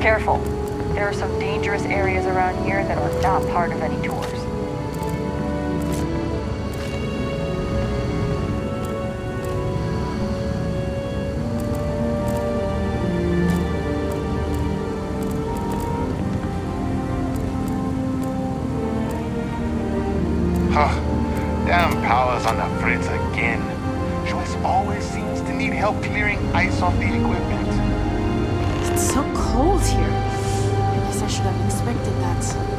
Careful. There are some dangerous areas around here that are not part of any tours. Damn powers on the fritz again. Joyce always seems to need help clearing ice off the equipment. It's so cold here. I guess I should have expected that.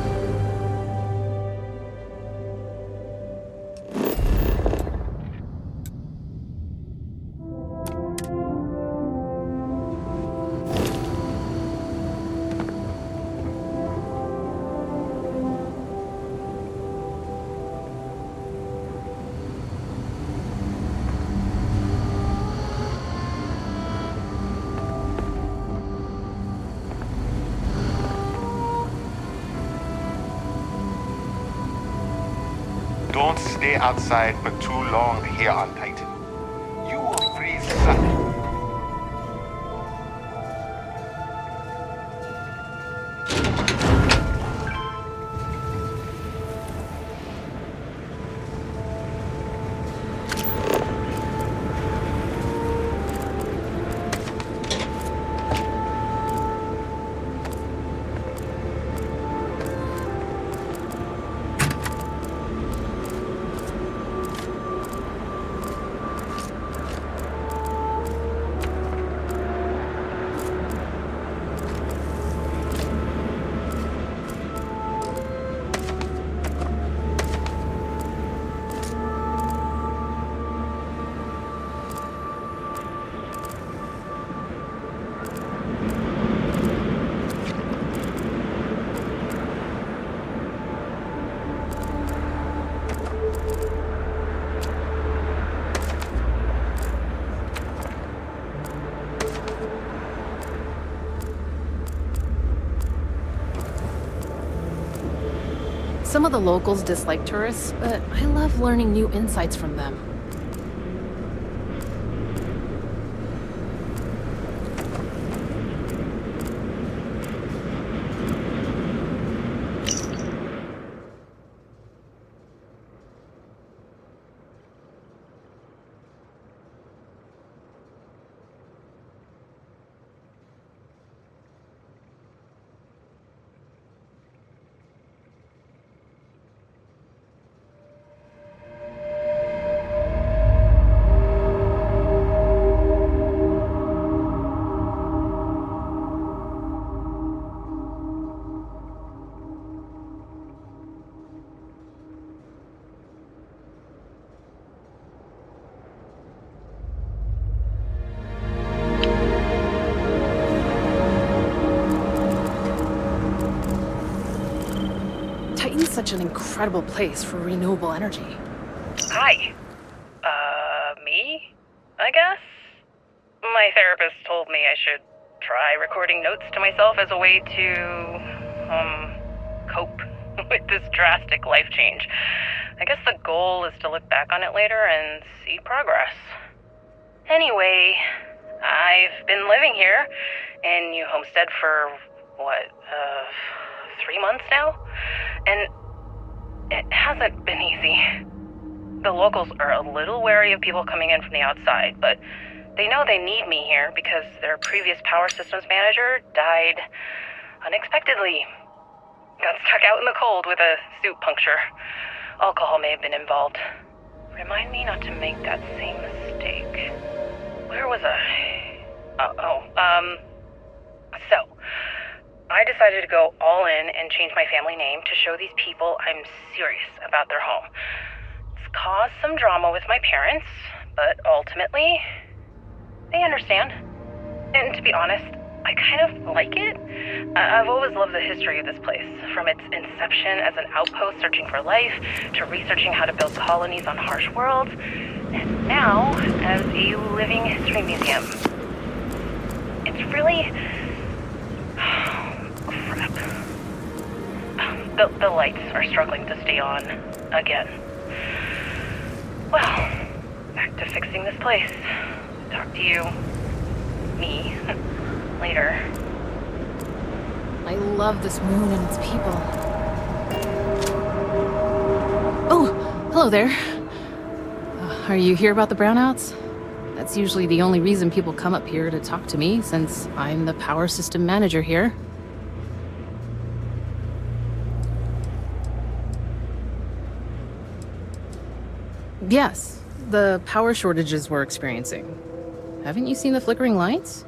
Don't stay outside for too long here on Titan. You will freeze solid. Some of the locals dislike tourists, but I love learning new insights from them. Titan's such an incredible place for renewable energy. Hi. Me? I guess? My therapist told me I should try recording notes to myself as a way to, cope with this drastic life change. I guess the goal is to look back on it later and see progress. Anyway, I've been living here in New Homestead for, 3 months now? And it hasn't been easy. The locals are a little wary of people coming in from the outside, but they know they need me here because their previous power systems manager died unexpectedly. Got stuck out in the cold with a suit puncture. Alcohol may have been involved. Remind me not to make that same mistake. Where was I? So, I decided to go all in and change my family name to show these people I'm serious about their home. It's caused some drama with my parents, but ultimately, they understand. And to be honest, I kind of like it. I've always loved the history of this place, from its inception as an outpost searching for life, to researching how to build colonies on harsh worlds, and now as a living history museum. It's really... crap. The lights are struggling to stay on again. Well, back to fixing this place. Talk to you, me, later. I love this moon and its people. Oh, hello there. Are you here about the brownouts? That's usually the only reason people come up here to talk to me, since I'm the power system manager here. Yes, the power shortages we're experiencing. Haven't you seen the flickering lights?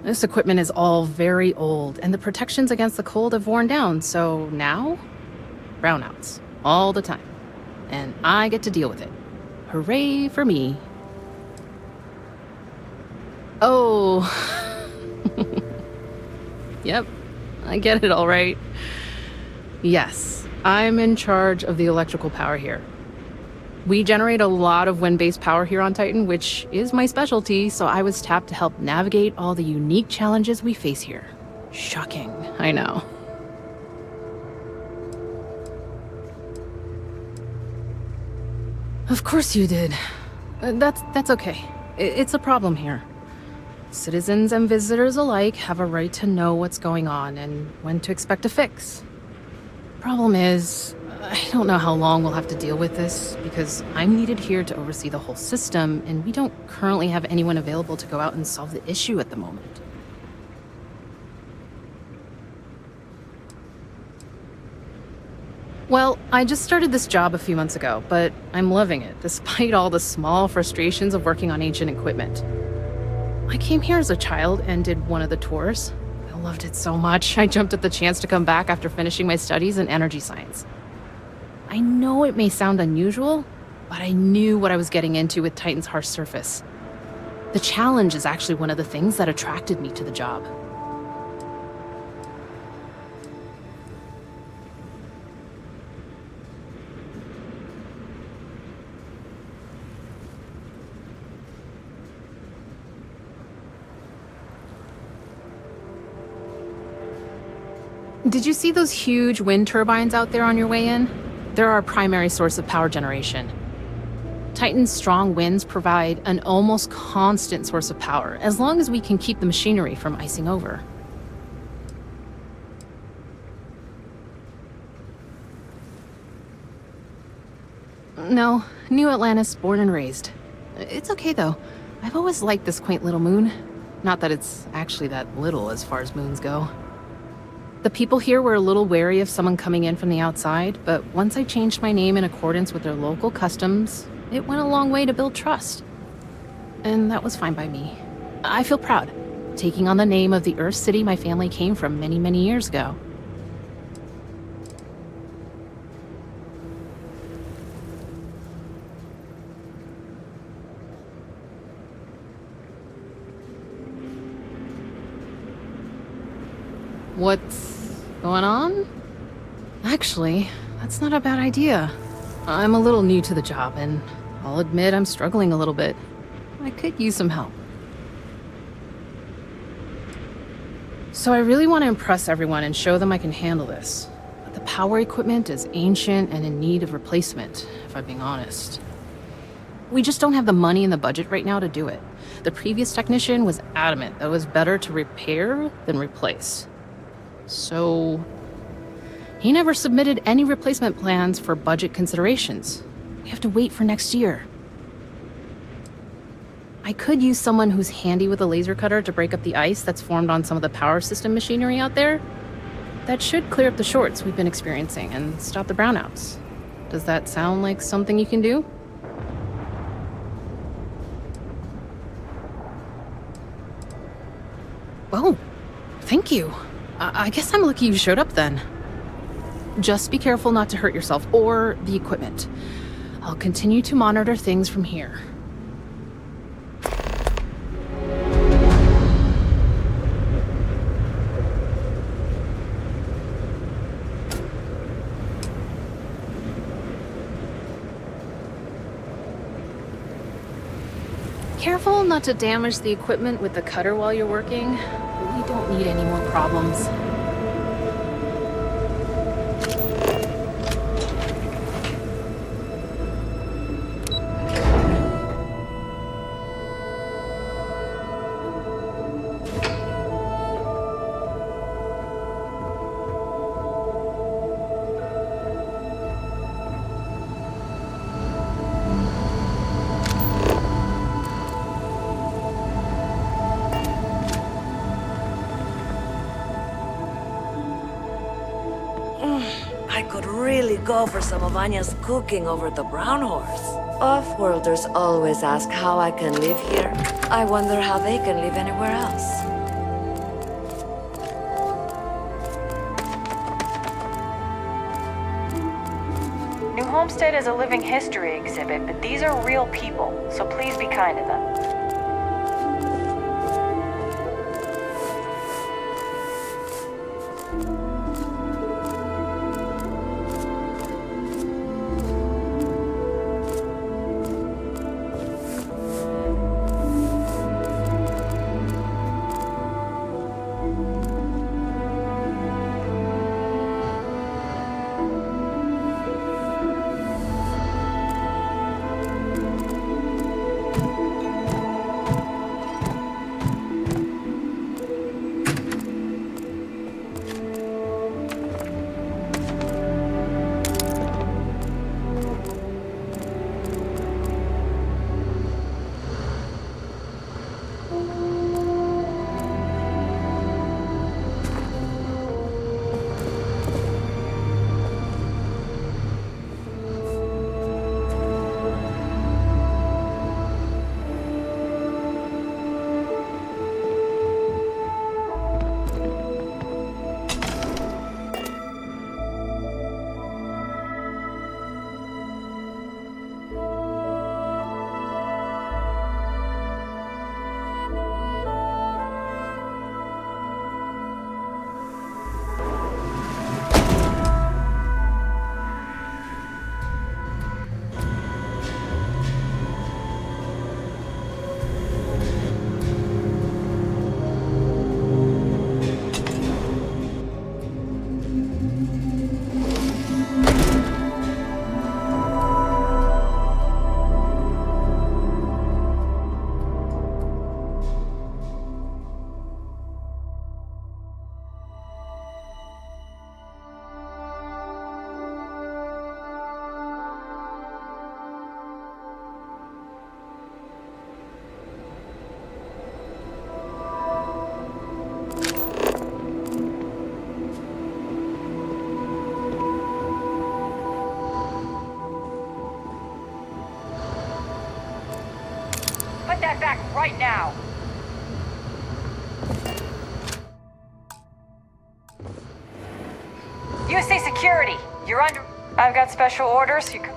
This equipment is all very old, and the protections against the cold have worn down, so now, brownouts, all the time. And I get to deal with it. Hooray for me. Oh. Yep, I get it all right. Yes, I'm in charge of the electrical power here. We generate a lot of wind-based power here on Titan, which is my specialty, so I was tapped to help navigate all the unique challenges we face here. Shocking, I know. Of course you did. That's okay. It's a problem here. Citizens and visitors alike have a right to know what's going on and when to expect a fix. Problem is, I don't know how long we'll have to deal with this, because I'm needed here to oversee the whole system, and we don't currently have anyone available to go out and solve the issue at the moment. Well, I just started this job a few months ago, but I'm loving it, despite all the small frustrations of working on ancient equipment. I came here as a child and did one of the tours. I loved it so much, I jumped at the chance to come back after finishing my studies in energy science. I know it may sound unusual, but I knew what I was getting into with Titan's harsh surface. The challenge is actually one of the things that attracted me to the job. Did you see those huge wind turbines out there on your way in? They're our primary source of power generation. Titan's strong winds provide an almost constant source of power, as long as we can keep the machinery from icing over. No, New Atlantis, born and raised. It's okay though. I've always liked this quaint little moon. Not that it's actually that little as far as moons go. The people here were a little wary of someone coming in from the outside, but once I changed my name in accordance with their local customs, it went a long way to build trust. And that was fine by me. I feel proud, taking on the name of the Earth City my family came from many, many years ago. What's going on? Actually, that's not a bad idea. I'm a little new to the job, and I'll admit I'm struggling a little bit. I could use some help. So I really want to impress everyone and show them I can handle this. But the power equipment is ancient and in need of replacement, if I'm being honest. We just don't have the money in the budget right now to do it. The previous technician was adamant that it was better to repair than replace. So he never submitted any replacement plans for budget considerations. We have to wait for next year. I could use someone who's handy with a laser cutter to break up the ice that's formed on some of the power system machinery out there. That should clear up the shorts we've been experiencing and stop the brownouts. Does that sound like something you can do? Oh, thank you. I guess I'm lucky you showed up then. Just be careful not to hurt yourself or the equipment. I'll continue to monitor things from here. Careful not to damage the equipment with the cutter while you're working. We don't need any more problems. could really go for some of Anya's cooking over at the Brown Horse. Off-worlders always ask how I can live here. I wonder how they can live anywhere else. New Homestead is a living history exhibit, but these are real people, so please be kind to them. Put that back right now! USA Security! You're under... I've got special orders. You can...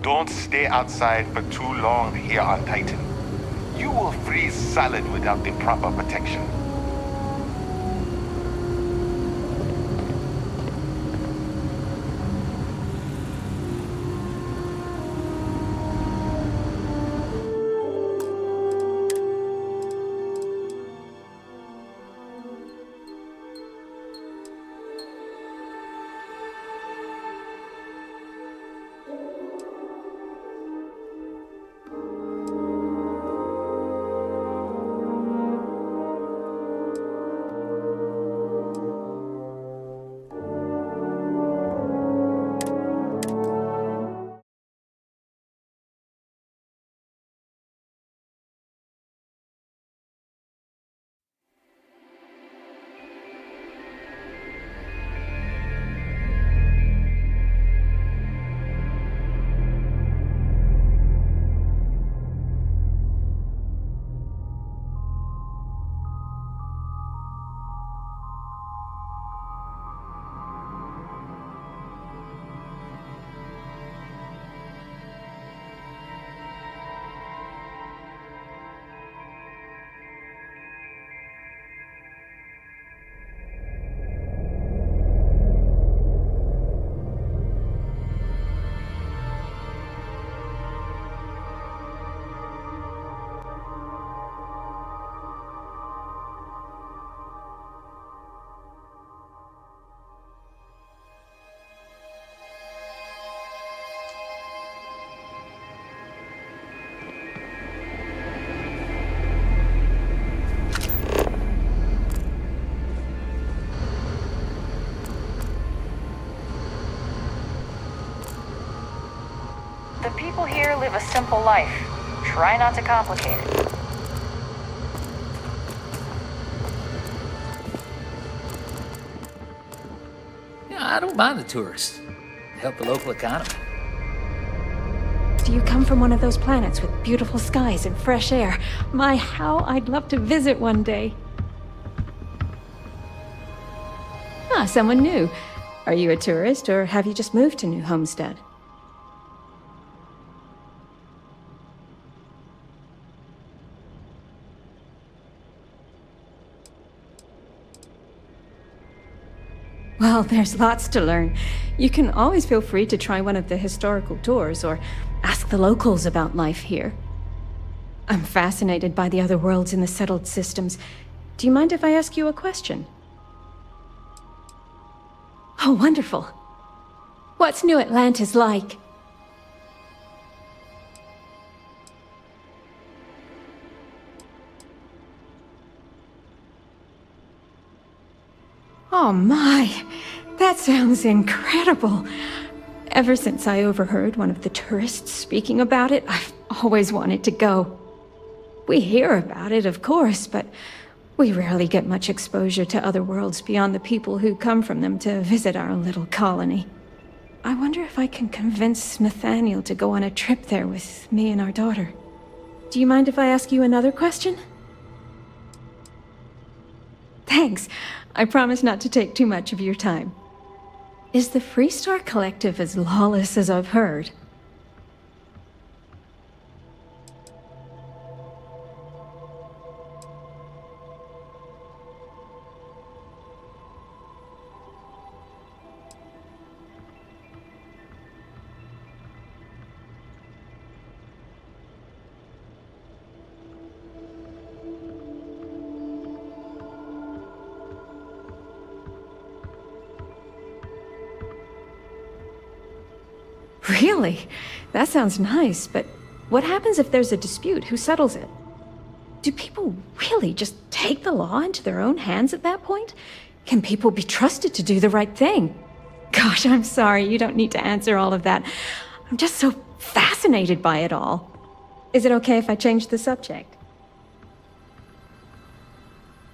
Don't stay outside for too long here on Titan. You will freeze solid without the proper protection. here live a simple life. Try not to complicate it. Yeah, I don't mind the tourists. Help the local economy. Do you come from one of those planets with beautiful skies and fresh air? My, how I'd love to visit one day. Ah, someone new. Are you a tourist, or have you just moved to New Homestead? Well, there's lots to learn. You can always feel free to try one of the historical tours, or ask the locals about life here. I'm fascinated by the other worlds in the settled systems. Do you mind if I ask you a question? Oh, wonderful. What's New Atlantis like? Oh my, that sounds incredible. Ever since I overheard one of the tourists speaking about it, I've always wanted to go. We hear about it, of course, but we rarely get much exposure to other worlds beyond the people who come from them to visit our little colony. I wonder if I can convince Nathaniel to go on a trip there with me and our daughter. Do you mind if I ask you another question? Thanks. I promise not to take too much of your time. Is the Freestar Collective as lawless as I've heard? Really? That sounds nice, but what happens if there's a dispute? Who settles it? Do people really just take the law into their own hands at that point? Can people be trusted to do the right thing? Gosh, I'm sorry, you don't need to answer all of that. I'm just so fascinated by it all. Is it okay if I change the subject?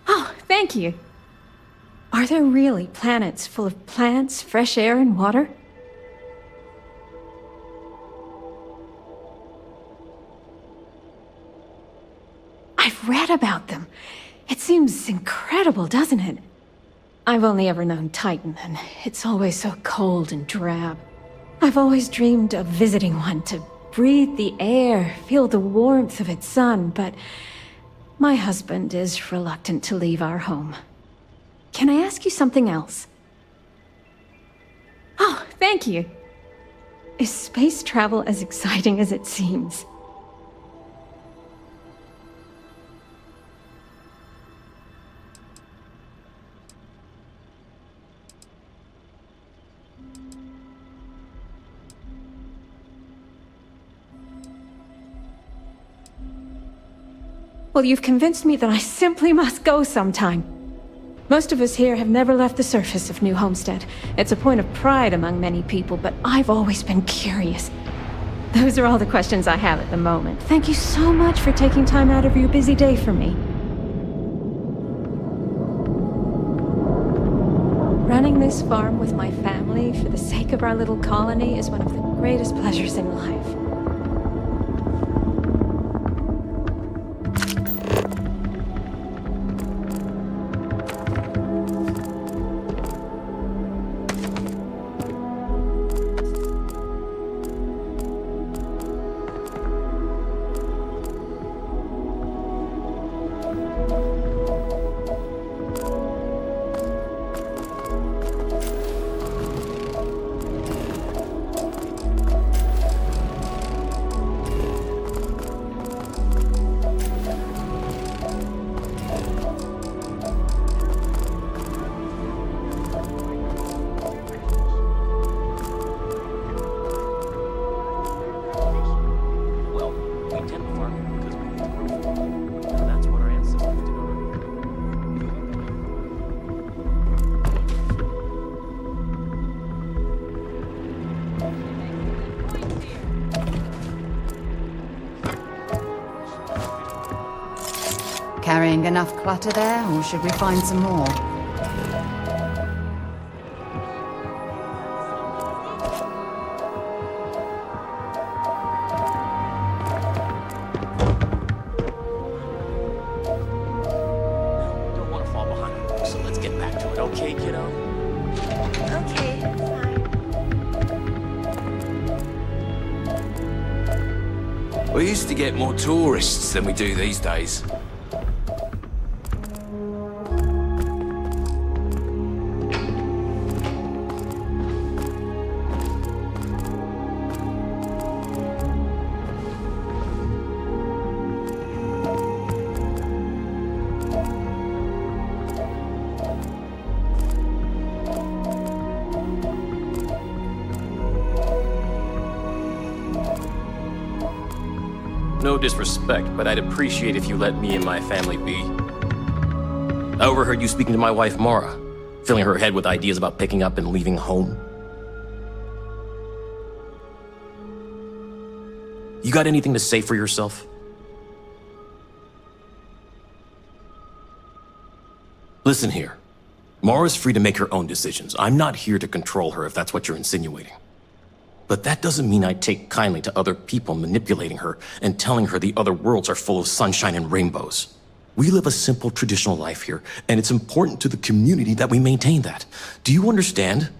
Oh, thank you. Are there really planets full of plants, fresh air, and water? I've read about them. It seems incredible, doesn't it? I've only ever known Titan, and it's always so cold and drab. I've always dreamed of visiting one to breathe the air, feel the warmth of its sun, but my husband is reluctant to leave our home. Can I ask you something else? Oh, thank you. Is space travel as exciting as it seems? Well, you've convinced me that I simply must go sometime. Most of us here have never left the surface of New Homestead. It's a point of pride among many people, but I've always been curious. Those are all the questions I have at the moment. Thank you so much for taking time out of your busy day for me. Running this farm with my family for the sake of our little colony is one of the greatest pleasures in life. Finding enough clutter there, or should we find some more? Don't want to fall behind, so let's get back to it, okay, kiddo? Okay, fine. We used to get more tourists than we do these days. No disrespect, but I'd appreciate if you let me and my family be. I overheard you speaking to my wife, Mara, filling her head with ideas about picking up and leaving home. You got anything to say for yourself? Listen here. Mara's free to make her own decisions. I'm not here to control her if that's what you're insinuating. But that doesn't mean I take kindly to other people manipulating her and telling her the other worlds are full of sunshine and rainbows. We live a simple traditional life here, and it's important to the community that we maintain that. Do you understand?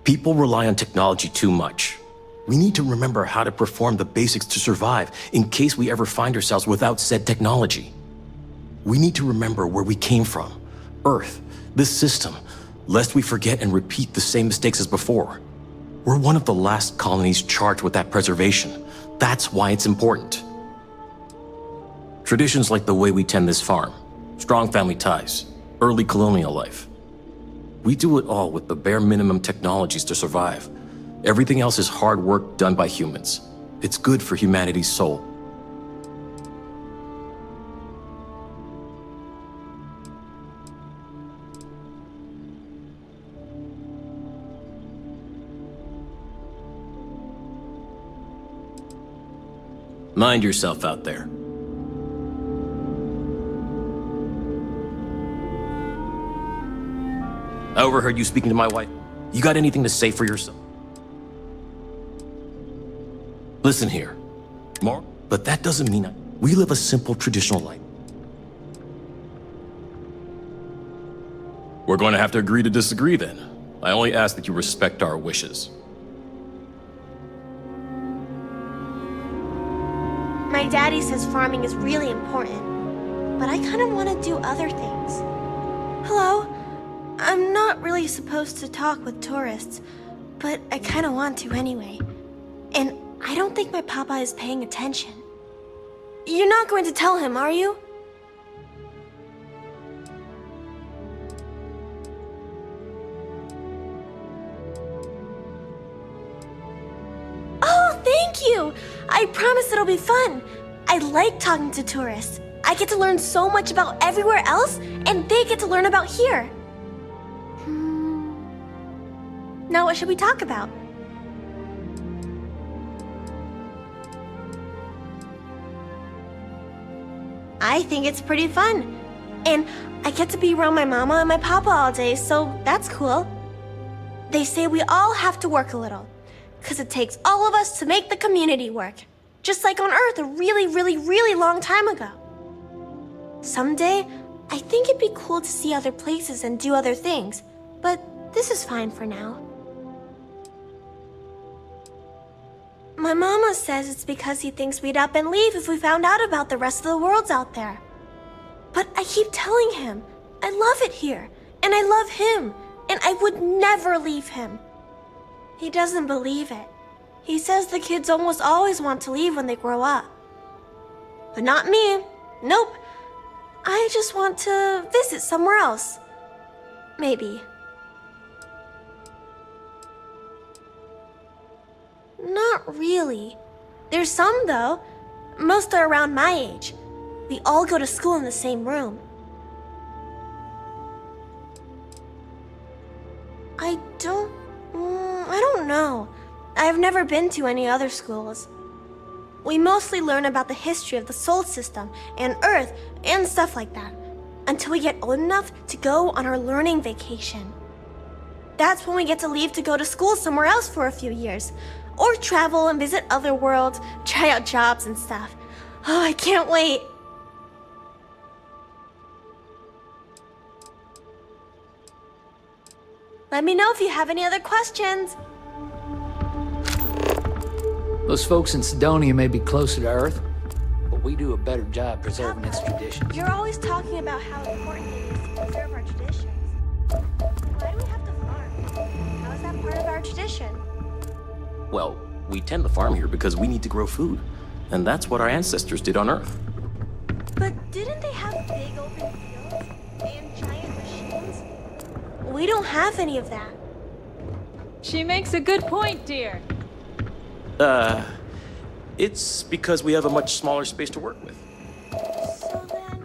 People rely on technology too much. We need to remember how to perform the basics to survive in case we ever find ourselves without said technology. We need to remember where we came from. Earth, this system, lest we forget and repeat the same mistakes as before. We're one of the last colonies charged with that preservation. That's why it's important. Traditions like the way we tend this farm, strong family ties, early colonial life. We do it all with the bare minimum technologies to survive. Everything else is hard work done by humans. It's good for humanity's soul. Mind yourself out there. I overheard you speaking to my wife. You got anything to say for yourself? Listen here. More? But that doesn't mean we live a simple traditional life. We're going to have to agree to disagree then. I only ask that you respect our wishes. My daddy says farming is really important, but I kind of want to do other things. Hello? I'm not really supposed to talk with tourists, but I kind of want to anyway. And I don't think my papa is paying attention. You're not going to tell him, are you? Oh, thank you! I promise it'll be fun. I like talking to tourists. I get to learn so much about everywhere else, and they get to learn about here. Now what should we talk about? I think it's pretty fun. And I get to be around my mama and my papa all day, so that's cool. They say we all have to work a little, because it takes all of us to make the community work. Just like on Earth a really, really, really long time ago. Someday, I think it'd be cool to see other places and do other things, but this is fine for now. My mama says it's because he thinks we'd up and leave if we found out about the rest of the worlds out there. But I keep telling him, I love it here, and I love him, and I would never leave him. He doesn't believe it. He says the kids almost always want to leave when they grow up. But not me. Nope. I just want to visit somewhere else. Maybe. Not really. There's some, though. Most are around my age. We all go to school in the same room. I don't know. I've never been to any other schools. We mostly learn about the history of the Sol system and Earth and stuff like that, until we get old enough to go on our learning vacation. That's when we get to leave to go to school somewhere else for a few years, or travel and visit other worlds, try out jobs and stuff. Oh, I can't wait. Let me know if you have any other questions. Those folks in Sidonia may be closer to Earth, but we do a better job preserving its traditions. You're always talking about how important it is to preserve our traditions. Why do we have to farm? How is that part of our tradition? Well, we tend to farm here because we need to grow food. And that's what our ancestors did on Earth. But didn't they have big open fields and giant machines? We don't have any of that. She makes a good point, dear. It's because we have a much smaller space to work with. So then...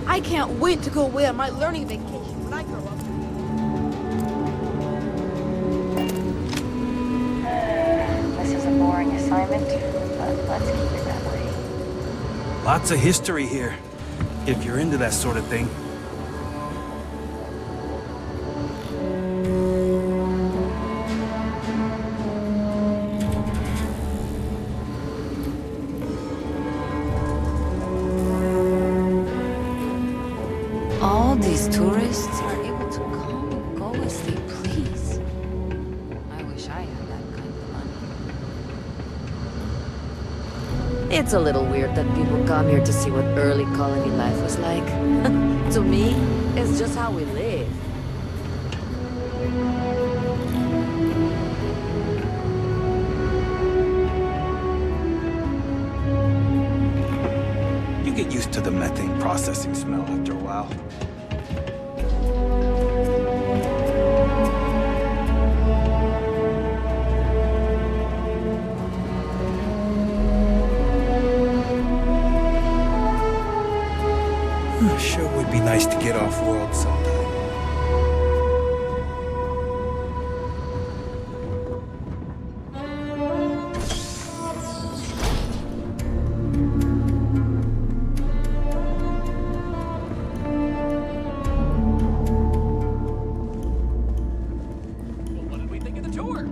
I can't wait to go away on my learning vacation when I grow up. This is a boring assignment, but let's keep it that way. Lots of history here, if you're into that sort of thing. All these tourists are able to come and go as they please. I wish I had that kind of money. It's a little weird that people come here to see what early colony life was like. To me, it's just how we live. You get used to the methane processing smell after a while. Sure would be nice to get off world sometime. What did we think of the tour?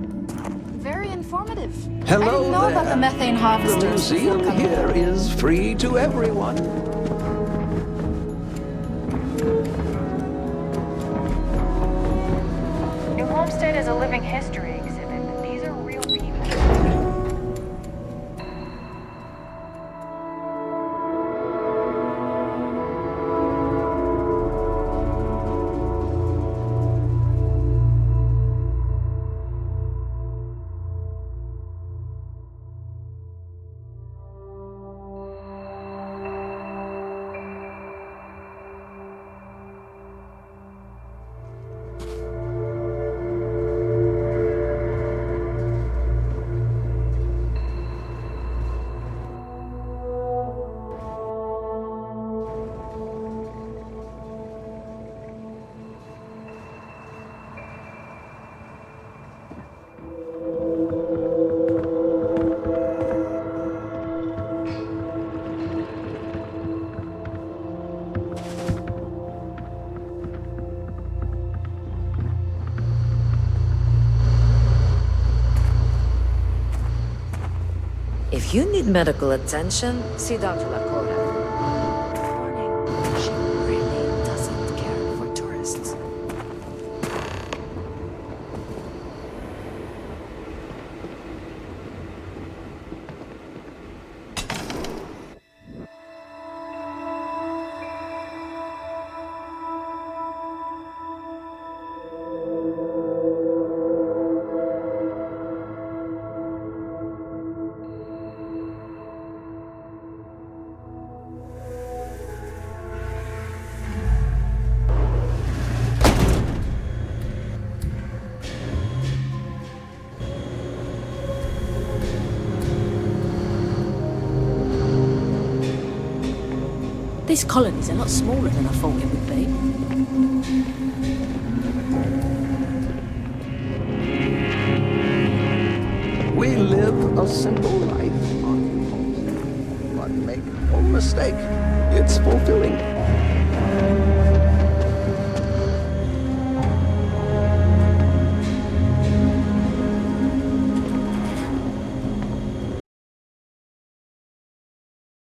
Very informative. Hello I didn't know about the methane The harvesters. museum here is free to everyone. New Homestead is a living history exhibit, but these are real people. If you need medical attention, see Dr. Lakota. Warning, she really doesn't care for tourists. This colony's a lot smaller than I thought it would be. We live a simple life on Homestead, but make no mistake, it's fulfilling.